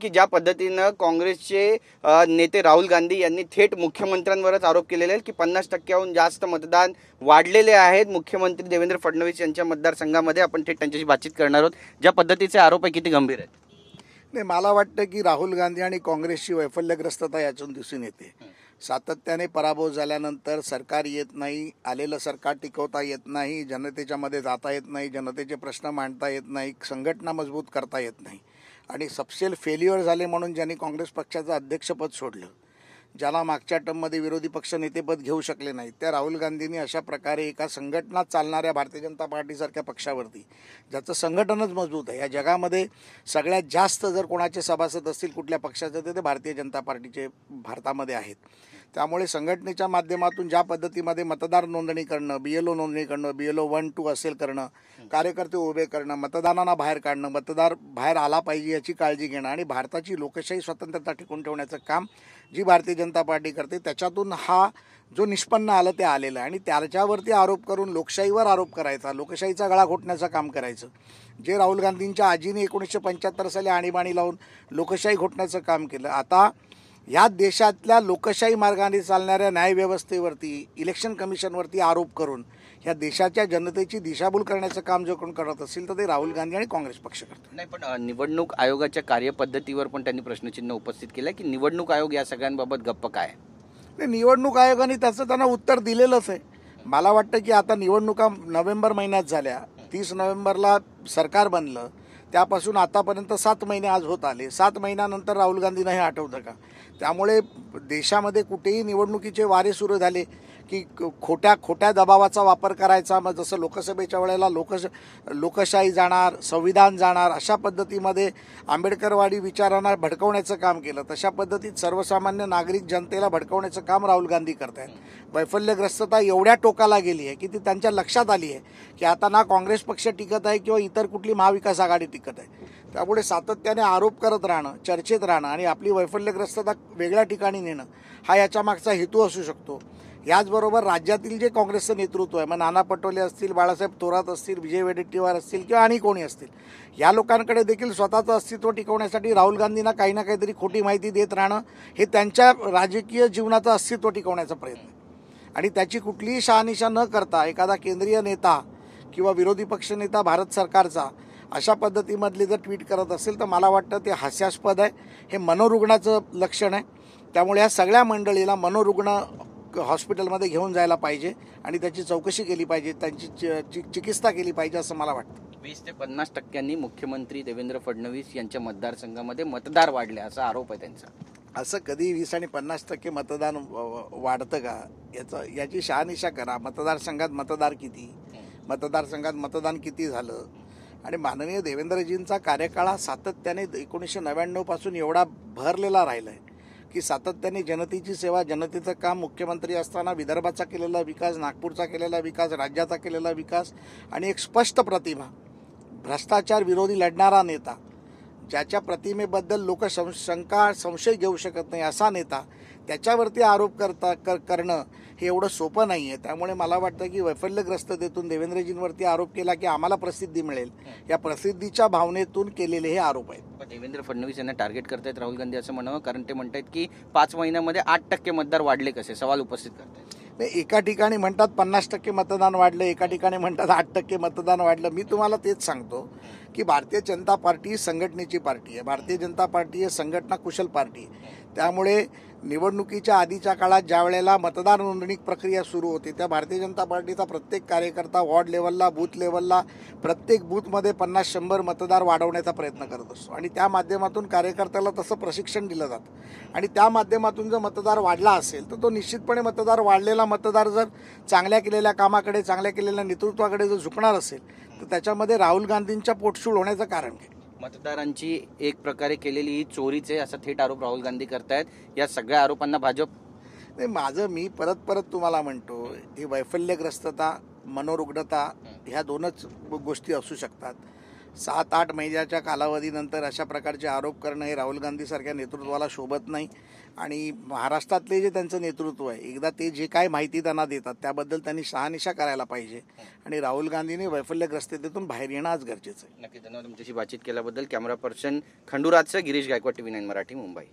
की ज्या पद्धतीनं काँग्रेसचे नेते राहुल गांधी यांनी थेट मुख्यमंत्र्यांवरच आरोप केलेले आहेत की 50%हून जास्त मतदान वाढलेले आहेत मुख्यमंत्री देवेंद्र फडणवीस यांच्या मतदारसंघामध्ये. आपण थेट त्यांच्याशी बातचीत करणार आहोत. ज्या पद्धतीचे आरोप आहे किती गंभीर आहेत? नाही, मला वाटतं की राहुल गांधी आणि काँग्रेसची वैफल्यग्रस्तता यातून दिसून येते. सातत्याने पराभव झाल्यानंतर सरकार येत नाही, आलेलं सरकार टिकवता येत नाही, जनतेच्या मध्ये जाता येत नाही, जनतेचे प्रश्न मांडता येत नाही, संघटना मजबूत करता येत नाही आणि सबसेल फेल्युअर झाले म्हणून ज्यांनी काँग्रेस पक्षाचं अध्यक्षपद सोडलं, ज्याला मागच्या टर्ममध्ये विरोधी पक्ष नेतेपद घेऊ शकले नाही, त्या राहुल गांधींनी अशा प्रकारे एका संघटनात चालणाऱ्या भारतीय जनता पार्टीसारख्या पक्षावरती, ज्याचं संघटनच मजबूत आहे, या जगामध्ये सगळ्यात जास्त जर कोणाचे सभासद असतील कुठल्या पक्षाचे ते भारतीय जनता पार्टीचे भारतामध्ये आहेत. त्यामुळे संघटनेच्या माध्यमातून ज्या पद्धतीमध्ये मतदार नोंदणी करणं, BLO नोंदणी करणं, BLO 1-2 असेल करणं, कार्यकर्ते उभे करणं, मतदानांना बाहेर काढणं, मतदार बाहेर आला पाहिजे याची काळजी घेणं आणि भारताची लोकशाही स्वतंत्रता टिकून ठेवण्याचं काम जी भारतीय जनता पार्टी करते, त्याच्यातून हा जो निष्पन्न आलं ते आलेलं आहे. आणि त्याच्यावरती आरोप करून लोकशाहीवर आरोप करायचा, लोकशाहीचा गळा घोटण्याचं काम करायचं, जे राहुल गांधींच्या आजीने 1975 साली आणीबाणी लावून लोकशाही घोटण्याचं काम केलं. आता या देशातल्या लोकशाही मार्गाने चालणाऱ्या न्यायव्यवस्थेवरती, इलेक्शन कमिशनवरती आरोप करून ह्या देशाच्या जनतेची दिशाभूल करण्याचं काम जो कोण करत असेल तर ते राहुल गांधी आणि काँग्रेस पक्ष करतो. नाही, पण निवडणूक आयोगाच्या कार्यपद्धतीवर पण त्यांनी प्रश्नचिन्ह उपस्थित केलं की निवडणूक आयोग या सगळ्यांबाबत गप्प काय? नाही, निवडणूक आयोगाने त्याचं त्यांना उत्तर दिलेलंच आहे. मला वाटतं की आता निवडणुका नोव्हेंबर महिन्यात झाल्या, 30 नोव्हेंबरला सरकार बनलं, त्यापासून आतापर्यंत 7 महिने आज होत आले. 7 महिन्यानंतर राहुल गांधींना हे आठवतं का? त्यामुळे देशामध्ये कुठेही निवडणुकीचे वारे सुरू झाले की खोट्या दबावाचा वापर करायचा. मग जसं लोकसभेच्या वेळेला लोकशाही जाणार, संविधान जाणार, अशा पद्धतीमध्ये आंबेडकरवादी विचारांना भडकवण्याचं काम केलं. तशा पद्धतीत सर्वसामान्य नागरिक जनतेला भडकवण्याचं काम राहुल गांधी करत आहेत. वैफल्यग्रस्तता एवढ्या टोकाला गेली आहे की ती त्यांच्या लक्षात आली आहे की आता ना काँग्रेस पक्ष टिकत आहे किंवा इतर कुठली महाविकास आघाडी टिकत आहे. त्यामुळे सातत्याने आरोप करत राहणं, चर्चेत राहणं आणि आपली वैफल्यग्रस्तता वेगळ्या ठिकाणी नेणं हा याच्या मागचा हेतू असू शकतो. याचबरोबर राज्यातील जे काँग्रेसचं नेतृत्व आहे, मग नाना पटोले असतील, बाळासाहेब थोरात असतील, विजय वडेट्टीवार असतील किंवा आणि कोणी असतील, या लोकांकडे देखील स्वतःचं अस्तित्व टिकवण्यासाठी राहुल गांधींना काही ना काहीतरी खोटी माहिती देत राहणं हे त्यांच्या राजकीय जीवनाचं अस्तित्व टिकवण्याचा प्रयत्न आहे. आणि त्याची कुठलीही शहानिशा न करता एखादा केंद्रीय नेता किंवा विरोधी पक्षनेता भारत सरकारचा अशा पद्धतीमधली जर ट्विट करत असेल तर मला वाटतं ते हास्यास्पद आहे. हे मनोरुग्णाचं लक्षण आहे. त्यामुळे या सगळ्या मंडळीला मनोरुग्ण हॉस्पिटलमध्ये घेऊन जायला पाहिजे आणि त्याची चौकशी केली पाहिजे, त्यांची चिकित्सा केली पाहिजे असं मला वाटतं. 20 ते 50% मुख्यमंत्री देवेंद्र फडणवीस यांच्या मतदारसंघामध्ये मतदार वाढले असा आरोप आहे त्यांचा. असं कधी 20 आणि 50% मतदान वाढतं का? याची शहानिशा करा. मतदारसंघात मतदान किती झालं आणि माननीय देवेंद्रजींचा कार्यकाळ हा सातत्याने 1999 पासून एवढा भरलेला राहिला आहे की सातत्याने जनतेची सेवा, जनतेचं काम, मुख्यमंत्री असताना विदर्भाचा केलेला विकास, नागपूरचा केलेला विकास, राज्याचा केलेला विकास आणि एक स्पष्ट प्रतिमा, भ्रष्टाचार विरोधी लढणारा नेता, ज्याच्या प्रतिमेबद्दल लोक संशय घेऊ शकत नाही असा नेता, त्याच्यावरती आरोप करणं हे एवढं सोपं नाही आहे. त्यामुळे मला वाटतं की वैफल्यग्रस्ततेतून देवेंद्रजींवरती आरोप केला की आम्हाला प्रसिद्धी मिळेल, या प्रसिद्धीच्या भावनेतून केलेले हे आरोप आहेत. देवेंद्र फडणवीस यांना टार्गेट करतायत राहुल गांधी असं म्हणावं, कारण ते म्हणतात की 5 महिन्यामध्ये 8% मतदार वाढले कसे, सवाल उपस्थित करतात. एका ठिकाणी म्हणतात 50% मतदान वाढलं, एका ठिकाणी म्हणतात 8% मतदान वाढलं. मी तुम्हाला तेच सांगतो की भारतीय जनता पार्टी संघटनेची पार्टी आहे. भारतीय जनता पार्टी हे संघटना कुशल पार्टी आहे. त्यामुळे निवडणुकीच्या आधीच्या काळात ज्या वेळेला मतदार नोंदणी प्रक्रिया सुरू होती त्या भारतीय जनता पार्टीचा प्रत्येक कार्यकर्ता वॉर्ड लेवलला, बूथ लेवलला, प्रत्येक बूथमध्ये 50-100 मतदार वाढवण्याचा प्रयत्न करत असतो आणि त्या माध्यमातून कार्यकर्त्याला तसं प्रशिक्षण दिलं जातं आणि त्या माध्यमातून जर मतदार वाढला असेल तर तो निश्चितपणे वाढलेला मतदार जर चांगल्या केलेल्या कामाकडे, चांगल्या केलेल्या नेतृत्वाकडे जर झुकणार असेल तर त्याच्यामध्ये राहुल गांधींच्या पोटशूळ होण्याचं कारण काय? मतदारांची एक प्रकारे केलेली ही चोरीच आहे असा थेट आरोप राहुल गांधी करतायत. या सगळ्या आरोपांना भाजप नाही, मी परत तुम्हाला म्हणतो, ही वैफल्यग्रस्तता, मनोरुग्णता ह्या दोनच गोष्टी असू शकतात. 7-8 महिन्याच्या कालावधीनंतर अशा प्रकारचे आरोप करणं हे राहुल गांधीसारख्या नेतृत्वाला शोभत नाही. आणि महाराष्ट्रातले जे त्यांचं नेतृत्व आहे, एकदा ते जे काय माहिती त्यांना देतात त्याबद्दल त्यांनी शहानिशा करायला पाहिजे. आणि राहुल गांधींनी वैफल्यग्रस्ततेतून बाहेर येणं आज गरजेचं आहे. नक्की धन्यवाद तुमच्याशी बातचीत केल्याबद्दल. कॅमेरा पर्सन खंडूराजचं गिरीश गायकवाड, TV9 मराठी, मुंबई.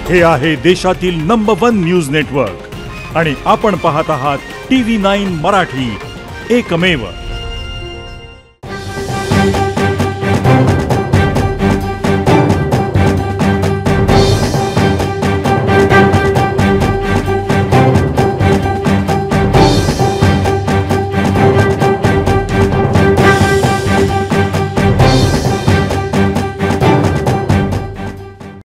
हे आहे देशातील नंबर 1 न्यूज नेटवर्क आणि आपण पाहत आहात TV9 मराठी, एकमेव.